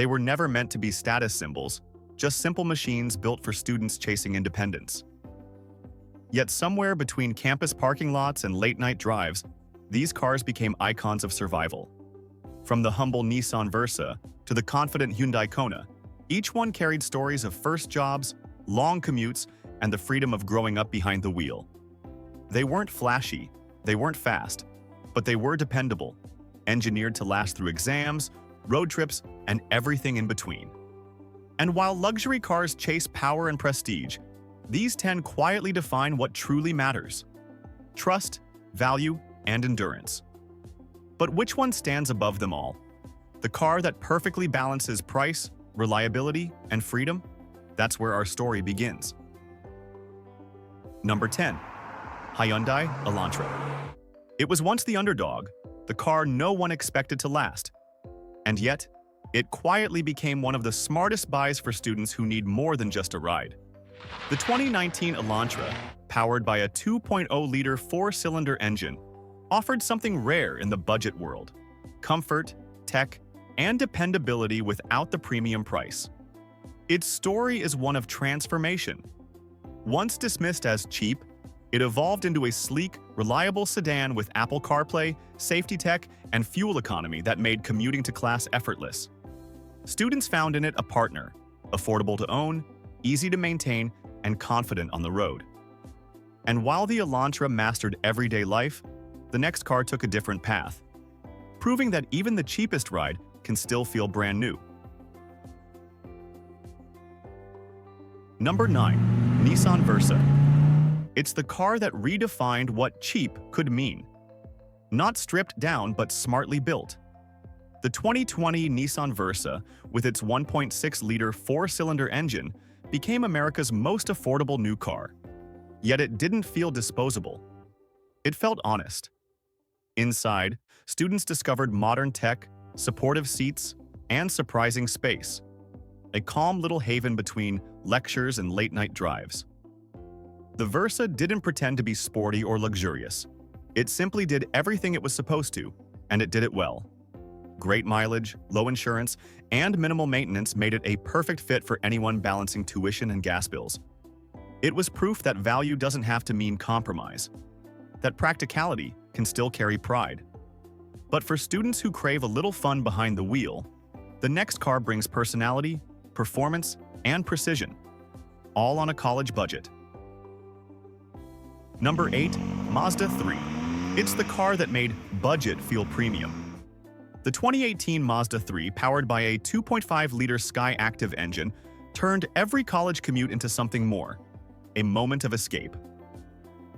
They were never meant to be status symbols, just simple machines built for students chasing independence. Yet somewhere between campus parking lots and late-night drives, these cars became icons of survival. From the humble Nissan Versa to the confident Hyundai Kona, each one carried stories of first jobs, long commutes, and the freedom of growing up behind the wheel. They weren't flashy, they weren't fast, but they were dependable, engineered to last through exams, road trips, and everything in between. And while luxury cars chase power and prestige, these 10 quietly define what truly matters: trust, value, and endurance. But which one stands above them all? The car that perfectly balances price, reliability, and freedom? That's where our story begins. Number 10. Hyundai Elantra. It was once the underdog, the car no one expected to last. And yet, it quietly became one of the smartest buys for students who need more than just a ride. The 2019 Elantra, powered by a 2.0-liter four-cylinder engine, offered something rare in the budget world: comfort, tech, and dependability without the premium price. Its story is one of transformation. Once dismissed as cheap, it evolved into a sleek, reliable sedan with Apple CarPlay, safety tech, and fuel economy that made commuting to class effortless. Students found in it a partner, affordable to own, easy to maintain, and confident on the road. And while the Elantra mastered everyday life, the next car took a different path, proving that even the cheapest ride can still feel brand new. Number 9. Nissan Versa. It's the car that redefined what cheap could mean. Not stripped down, but smartly built. The 2020 Nissan Versa, with its 1.6-liter four-cylinder engine, became America's most affordable new car. Yet it didn't feel disposable. It felt honest. Inside, students discovered modern tech, supportive seats, and surprising space. A calm little haven between lectures and late-night drives. The Versa didn't pretend to be sporty or luxurious. It simply did everything it was supposed to, and it did it well. Great mileage, low insurance, and minimal maintenance made it a perfect fit for anyone balancing tuition and gas bills. It was proof that value doesn't have to mean compromise, that practicality can still carry pride. But for students who crave a little fun behind the wheel, the next car brings personality, performance, and precision, all on a college budget. Number 8. Mazda 3. It's the car that made budget feel premium. The 2018 Mazda 3, powered by a 2.5-liter Sky Active engine, turned every college commute into something more: a moment of escape.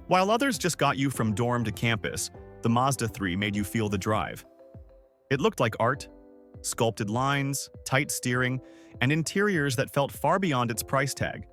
While others just got you from dorm to campus, the Mazda 3 made you feel the drive. It looked like art: sculpted lines, tight steering, and interiors that felt far beyond its price tag.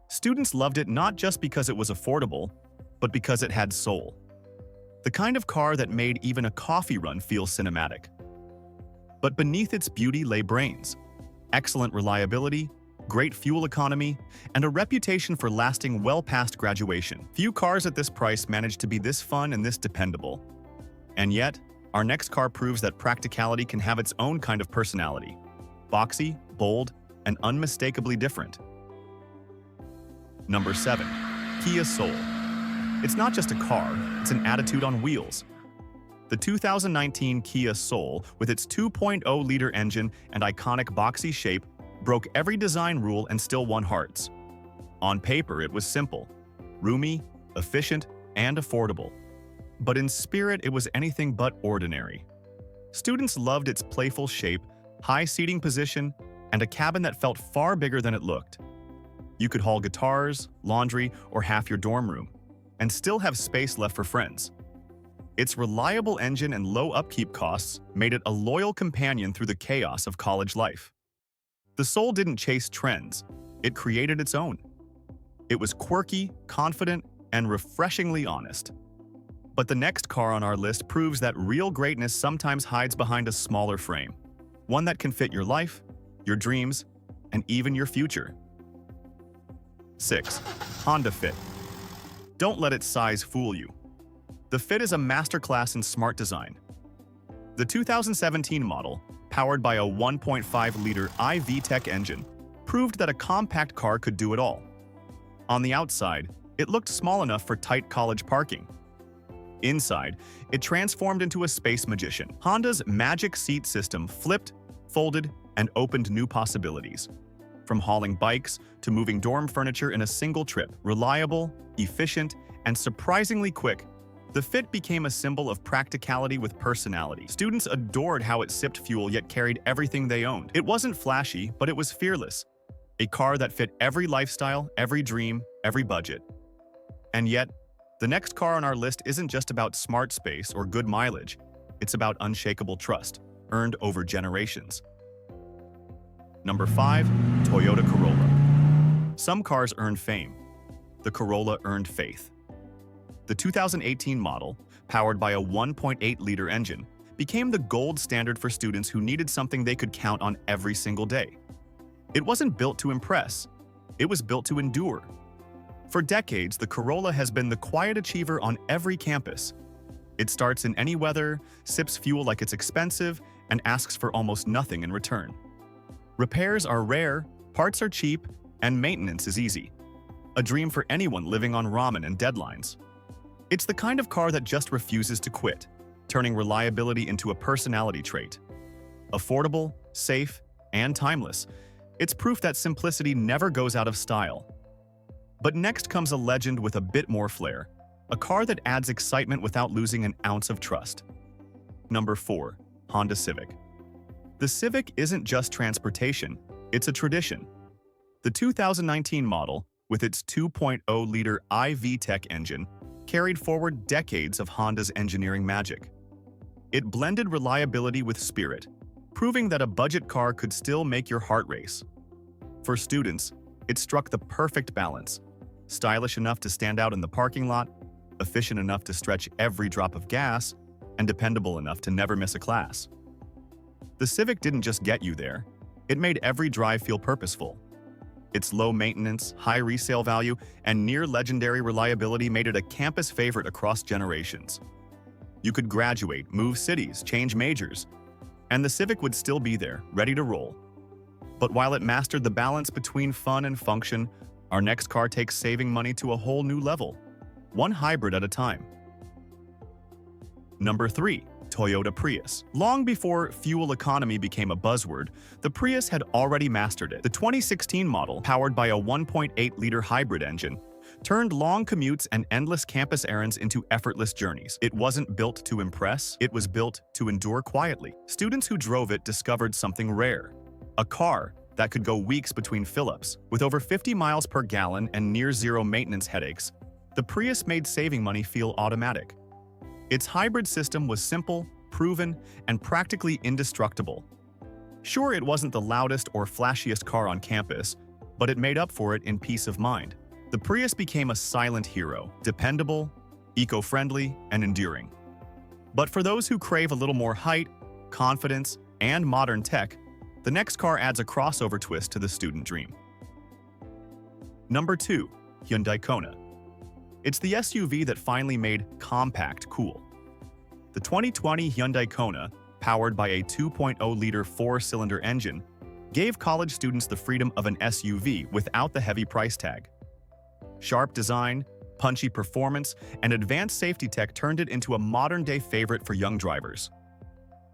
Students loved it not just because it was affordable, but because it had soul. The kind of car that made even a coffee run feel cinematic. But beneath its beauty lay brains: excellent reliability, great fuel economy, and a reputation for lasting well past graduation. Few cars at this price managed to be this fun and this dependable. And yet, our next car proves that practicality can have its own kind of personality: boxy, bold, and unmistakably different. Number 7. Kia Soul. It's not just a car, it's an attitude on wheels. The 2019 Kia Soul, with its 2.0-liter engine and iconic boxy shape, broke every design rule and still won hearts. On paper, it was simple: roomy, efficient, and affordable. But in spirit, it was anything but ordinary. Students loved its playful shape, high seating position, and a cabin that felt far bigger than it looked. You could haul guitars, laundry, or half your dorm room, and still have space left for friends. Its reliable engine and low upkeep costs made it a loyal companion through the chaos of college life. The Soul didn't chase trends, it created its own. It was quirky, confident, and refreshingly honest. But the next car on our list proves that real greatness sometimes hides behind a smaller frame, one that can fit your life, your dreams, and even your future. 6. Honda Fit. Don't let its size fool you. The Fit is a masterclass in smart design. The 2017 model, powered by a 1.5-liter i-VTEC engine, proved that a compact car could do it all. On the outside, it looked small enough for tight college parking. Inside, it transformed into a space magician. Honda's magic seat system flipped, folded, and opened new possibilities. From hauling bikes to moving dorm furniture in a single trip, reliable, efficient, and surprisingly quick, the Fit became a symbol of practicality with personality. Students adored how it sipped fuel yet carried everything they owned. It wasn't flashy, but it was fearless. A car that fit every lifestyle, every dream, every budget. And yet, the next car on our list isn't just about smart space or good mileage. It's about unshakable trust, earned over generations. Number 5. Toyota Corolla. Some cars earn fame. The Corolla earned faith. The 2018 model, powered by a 1.8-liter engine, became the gold standard for students who needed something they could count on every single day. It wasn't built to impress. It was built to endure. For decades, the Corolla has been the quiet achiever on every campus. It starts in any weather, sips fuel like it's expensive, and asks for almost nothing in return. Repairs are rare, parts are cheap, and maintenance is easy. A dream for anyone living on ramen and deadlines. It's the kind of car that just refuses to quit, turning reliability into a personality trait. Affordable, safe, and timeless, it's proof that simplicity never goes out of style. But next comes a legend with a bit more flair, a car that adds excitement without losing an ounce of trust. Number 4. Honda Civic. The Civic isn't just transportation, it's a tradition. The 2019 model, with its 2.0-liter i-VTEC engine, carried forward decades of Honda's engineering magic. It blended reliability with spirit, proving that a budget car could still make your heart race. For students, it struck the perfect balance, stylish enough to stand out in the parking lot, efficient enough to stretch every drop of gas, and dependable enough to never miss a class. The Civic didn't just get you there, it made every drive feel purposeful. Its low maintenance, high resale value, and near-legendary reliability made it a campus favorite across generations. You could graduate, move cities, change majors, and the Civic would still be there, ready to roll. But while it mastered the balance between fun and function, our next car takes saving money to a whole new level, one hybrid at a time. Number 3. Toyota Prius. Long before fuel economy became a buzzword, the Prius had already mastered it. The 2016 model, powered by a 1.8-liter hybrid engine, turned long commutes and endless campus errands into effortless journeys. It wasn't built to impress, it was built to endure quietly. Students who drove it discovered something rare. A car that could go weeks between fill-ups. With over 50 miles per gallon and near-zero maintenance headaches, the Prius made saving money feel automatic. Its hybrid system was simple, proven, and practically indestructible. Sure, it wasn't the loudest or flashiest car on campus, but it made up for it in peace of mind. The Prius became a silent hero, dependable, eco-friendly, and enduring. But for those who crave a little more height, confidence, and modern tech, the next car adds a crossover twist to the student dream. Number 2. Hyundai Kona. It's the SUV that finally made compact cool. The 2020 Hyundai Kona, powered by a 2.0-liter four-cylinder engine, gave college students the freedom of an SUV without the heavy price tag. Sharp design, punchy performance, and advanced safety tech turned it into a modern-day favorite for young drivers.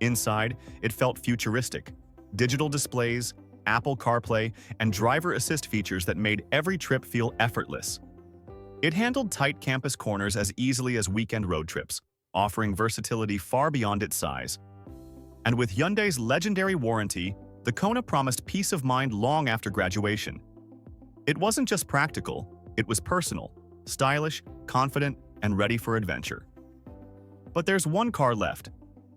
Inside, it felt futuristic. Digital displays, Apple CarPlay, and driver assist features that made every trip feel effortless. It handled tight campus corners as easily as weekend road trips, offering versatility far beyond its size. And with Hyundai's legendary warranty, the Kona promised peace of mind long after graduation. It wasn't just practical, it was personal, stylish, confident, and ready for adventure. But there's one car left,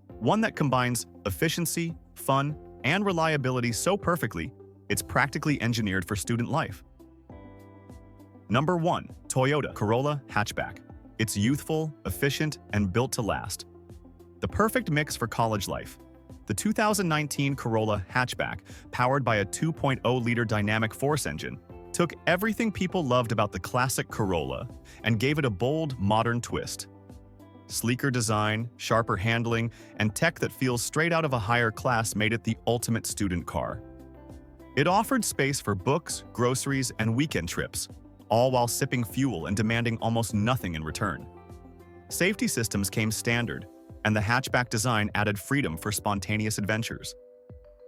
one that combines efficiency, fun, and reliability so perfectly, it's practically engineered for student life. Number 1. Toyota Corolla Hatchback. It's youthful, efficient, and built to last. The perfect mix for college life. The 2019 Corolla Hatchback, powered by a 2.0-liter dynamic force engine, took everything people loved about the classic Corolla and gave it a bold, modern twist. Sleeker design, sharper handling, and tech that feels straight out of a higher class made it the ultimate student car. It offered space for books, groceries, and weekend trips, all while sipping fuel and demanding almost nothing in return. Safety systems came standard, and the hatchback design added freedom for spontaneous adventures.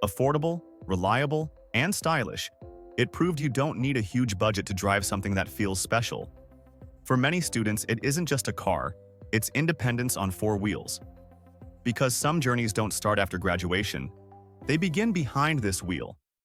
Affordable, reliable, and stylish, it proved you don't need a huge budget to drive something that feels special. For many students, it isn't just a car, it's independence on four wheels. Because some journeys don't start after graduation, they begin behind this wheel.